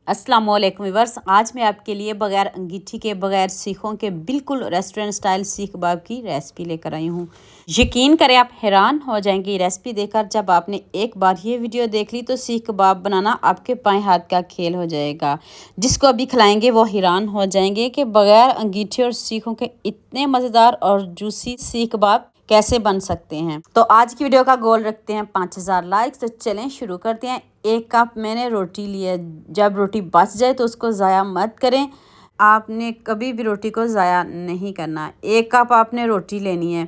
अस्सलाम वालेकुम व्यूअर्स, आज मैं आपके लिए बगैर अंगीठी के बगैर सीखों के बिल्कुल रेस्टोरेंट स्टाइल सीख कबाब की रेसिपी लेकर आई हूँ। यकीन करें आप हैरान हो जाएंगे ये रेसिपी देखकर। जब आपने एक बार ये वीडियो देख ली तो सीख कबाब बनाना आपके बाएं हाथ का खेल हो जाएगा। जिसको अभी खिलाएंगे वो हैरान हो जाएंगे कि बगैर अंगीठी और सीखों के इतने मज़ेदार और जूसी सीख कबाब कैसे बन सकते हैं। तो आज की वीडियो का गोल रखते हैं 5000 लाइक्स। तो चलें शुरू करते हैं। 1 कप मैंने रोटी लिया। जब रोटी बच जाए तो उसको ज़ाया मत करें। आपने कभी भी रोटी को ज़ाया नहीं करना। 1 कप आपने रोटी लेनी है,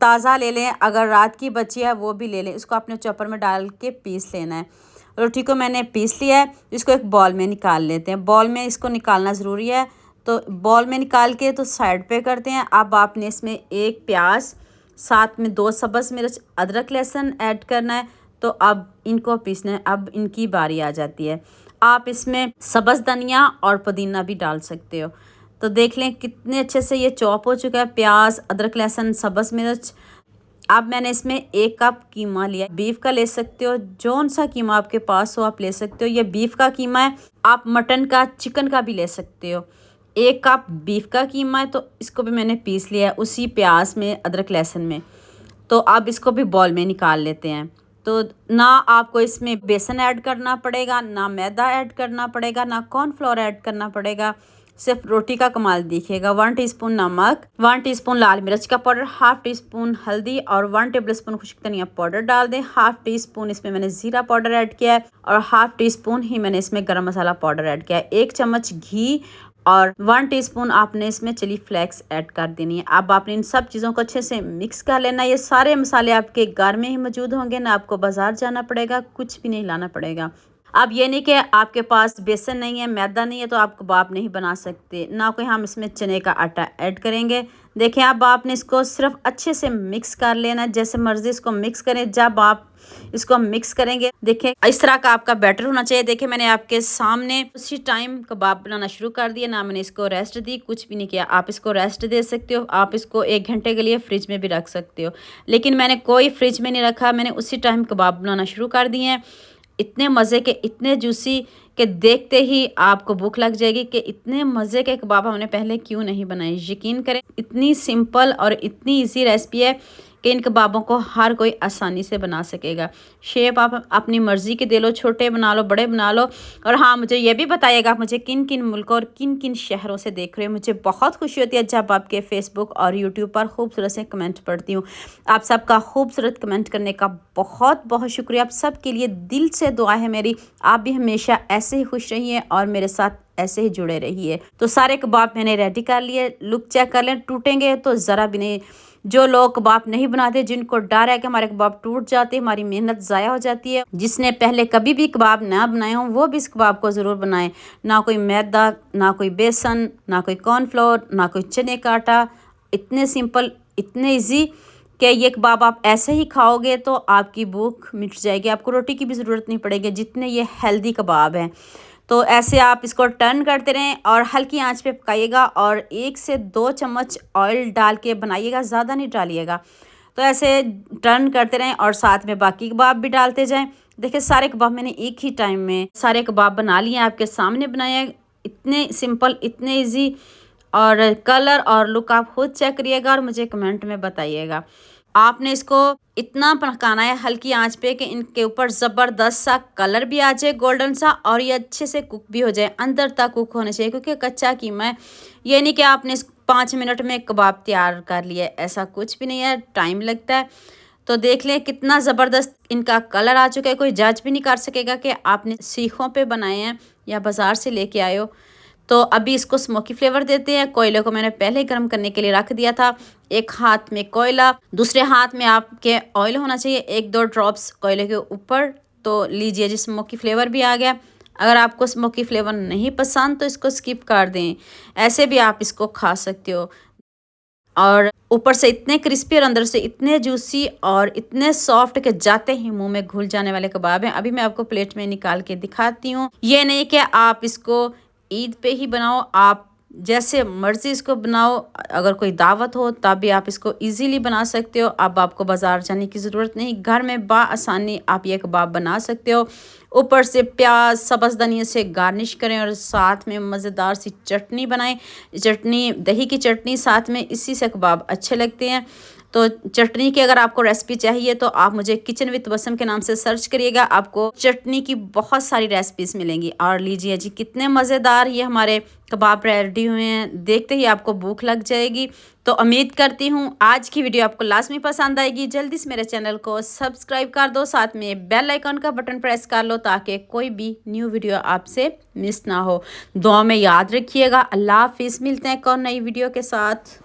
ताज़ा ले लें, अगर रात की बची है वो भी ले लें। इसको आपने चॉपर में डाल के पीस लेना है। रोटी को मैंने पीस लिया है, इसको एक बॉल में निकाल लेते हैं। बॉल में इसको निकालना ज़रूरी है, तो बॉल में निकाल के तो साइड पे करते हैं। अब आपने इसमें 1 प्याज, साथ में 2 सब्ज़ मिर्च, अदरक लहसुन ऐड करना है। तो अब इनको पीसना है। अब इनकी बारी आ जाती है। आप इसमें सब्ज़ धनिया और पुदीना भी डाल सकते हो। तो देख लें कितने अच्छे से ये चॉप हो चुका है, प्याज, अदरक लहसुन, सब्ज़ मिर्च। अब मैंने इसमें 1 कप कीमा लिया। बीफ का ले सकते हो, जौन सा कीमा आपके पास हो आप ले सकते हो। ये बीफ का कीमा है, आप मटन का, चिकन का भी ले सकते हो। 1 कप बीफ का कीमा है, तो इसको भी मैंने पीस लिया है उसी प्याज में, अदरक लहसुन में। तो अब इसको भी बॉल में निकाल लेते हैं। तो ना आपको इसमें बेसन ऐड करना पड़ेगा, ना मैदा ऐड करना पड़ेगा, ना कॉर्नफ्लोर ऐड करना पड़ेगा। सिर्फ रोटी का कमाल दिखेगा। 1 टीस्पून नमक, 1 टीस्पून लाल मिर्च का पाउडर, हाफ टीस्पून हल्दी और 1 टेबलस्पून खुश्क धनिया पाउडर डाल दें। हाफ टीस्पून इसमें मैंने ज़ीरा पाउडर ऐड किया है और हाफ टीस्पून ही मैंने इसमें गरम मसाला पाउडर ऐड किया है। 1 चम्मच घी और 1 टीस्पून आपने इसमें चिली फ्लेक्स ऐड कर देनी है। अब आपने इन सब चीज़ों को अच्छे से मिक्स कर लेना है। ये सारे मसाले आपके घर में ही मौजूद होंगे, ना आपको बाज़ार जाना पड़ेगा, कुछ भी नहीं लाना पड़ेगा। अब ये नहीं कि आपके पास बेसन नहीं है, मैदा नहीं है तो आप कबाब नहीं बना सकते, ना कोई हम इसमें चने का आटा ऐड करेंगे। देखें, अब आपने इसको सिर्फ अच्छे से मिक्स कर लेना, जैसे मर्ज़ी इसको मिक्स करें। जब आप इसको मिक्स करेंगे, देखें इस तरह का आपका बैटर होना चाहिए। देखें, मैंने आपके सामने उसी टाइम कबाब बनाना शुरू कर दिया, ना मैंने इसको रेस्ट दी, कुछ भी नहीं किया। आप इसको रेस्ट दे सकते हो, आप इसको 1 घंटे के लिए फ्रिज में भी रख सकते हो, लेकिन मैंने कोई फ्रिज में नहीं रखा। मैंने उसी टाइम कबाब बनाना शुरू कर दिए हैं। इतने मज़े के, इतने जूसी कि देखते ही आपको भूख लग जाएगी कि इतने मज़े के कबाब हमने पहले क्यों नहीं बनाए। यकीन करें, इतनी सिंपल और इतनी इजी रेसिपी है कि इन कबाबों को हर कोई आसानी से बना सकेगा। शेप आप अपनी मर्ज़ी के दे लो, छोटे बना लो, बड़े बना लो। और हाँ, मुझे ये भी बताइएगा आप मुझे किन किन मुल्कों और किन किन शहरों से देख रहे हो। मुझे बहुत खुशी होती है जब आपके फेसबुक और यूट्यूब पर खूबसूरत से कमेंट पढ़ती हूँ। आप सबका खूबसूरत कमेंट करने का बहुत बहुत शुक्रिया। आप सब के लिए दिल से दुआ है मेरी। आप भी हमेशा ऐसे ही खुश रहिए और मेरे साथ ऐसे ही जुड़े रहिए। तो सारे कबाब मैंने रेडी कर लिए। लुक चेक कर लें, टूटेंगे तो ज़रा भी नहीं। जो लोग कबाब नहीं बनाते, जिनको डर है कि हमारे कबाब टूट जाते, हमारी मेहनत ज़ाया हो जाती है, जिसने पहले कभी भी कबाब ना बनाए हों वो भी इस कबाब को ज़रूर बनाएं। ना कोई मैदा, ना कोई बेसन, ना कोई कॉर्नफ्लोर, ना कोई चने का आटा। इतने सिंपल, इतने ईजी कि ये कबाब आप ऐसे ही खाओगे तो आपकी भूख मिट जाएगी, आपको रोटी की भी ज़रूरत नहीं पड़ेगी, जितने ये हेल्दी कबाब हैं। तो ऐसे आप इसको टर्न करते रहें और हल्की आंच पे पकाइएगा और 1 से 2 चम्मच ऑयल डाल के बनाइएगा, ज़्यादा नहीं डालिएगा। तो ऐसे टर्न करते रहें और साथ में बाकी कबाब भी डालते जाएं। देखिए, सारे कबाब मैंने एक ही टाइम में सारे कबाब बना लिए, आपके सामने बनाए हैं। इतने सिंपल, इतने ईजी, और कलर और लुक आप खुद चेक करिएगा और मुझे कमेंट में बताइएगा। आपने इसको इतना पकाना है हल्की आंच पे कि इनके ऊपर ज़बरदस्त सा कलर भी आ जाए, गोल्डन सा, और ये अच्छे से कुक भी हो जाए, अंदर तक कुक होना चाहिए, क्योंकि कच्चा कीमा है। ये नहीं कि आपने 5 मिनट में कबाब तैयार कर लिया, ऐसा कुछ भी नहीं है, टाइम लगता है। तो देख लें कितना ज़बरदस्त इनका कलर आ चुका है। कोई जज भी नहीं कर सकेगा कि आपने सीखों पे बनाए हैं या बाज़ार से लेके आए हो। तो अभी इसको स्मोकी फ्लेवर देते हैं। कोयले को मैंने पहले गर्म करने के लिए रख दिया था। एक हाथ में कोयला, दूसरे हाथ में आपके ऑयल होना चाहिए। 1-2 ड्रॉप्स कोयले के ऊपर तो लीजिए जी, स्मोकी फ्लेवर भी आ गया। अगर आपको स्मोकी फ्लेवर नहीं पसंद तो इसको स्किप कर दें, ऐसे भी आप इसको खा सकते हो। और ऊपर से इतने क्रिस्पी और अंदर से इतने जूसी और इतने सॉफ्ट कि जाते ही मुंह में घुल जाने वाले कबाब हैं। अभी मैं आपको प्लेट में निकाल के दिखाती हूँ। ये नहीं कि आप इसको ईद पे ही बनाओ, आप जैसे मर्ज़ी इसको बनाओ, अगर कोई दावत हो तब भी आप इसको इजीली बना सकते हो। अब आपको बाज़ार जाने की ज़रूरत नहीं, घर में बआसानी आप ये कबाब बना सकते हो। ऊपर से प्याज सब्ज़ धनिया से गार्निश करें और साथ में मज़ेदार सी चटनी बनाएं। चटनी दही की चटनी साथ में, इसी से कबाब अच्छे लगते हैं। तो चटनी की अगर आपको रेसिपी चाहिए तो आप मुझे किचन विद बसम के नाम से सर्च करिएगा, आपको चटनी की बहुत सारी रेसिपीज़ मिलेंगी। और लीजिए जी, कितने मज़ेदार ये हमारे कबाब रेडी हुए हैं, देखते ही आपको भूख लग जाएगी। तो उम्मीद करती हूँ आज की वीडियो आपको लाजमी पसंद आएगी। जल्दी से मेरे चैनल को सब्सक्राइब कर दो, साथ में बेल आइकन का बटन प्रेस कर लो ताकि कोई भी न्यू वीडियो आपसे मिस ना हो। दुआ में याद रखिएगा। अल्लाह हाफिज़, मिलते हैं एक और नई वीडियो के साथ।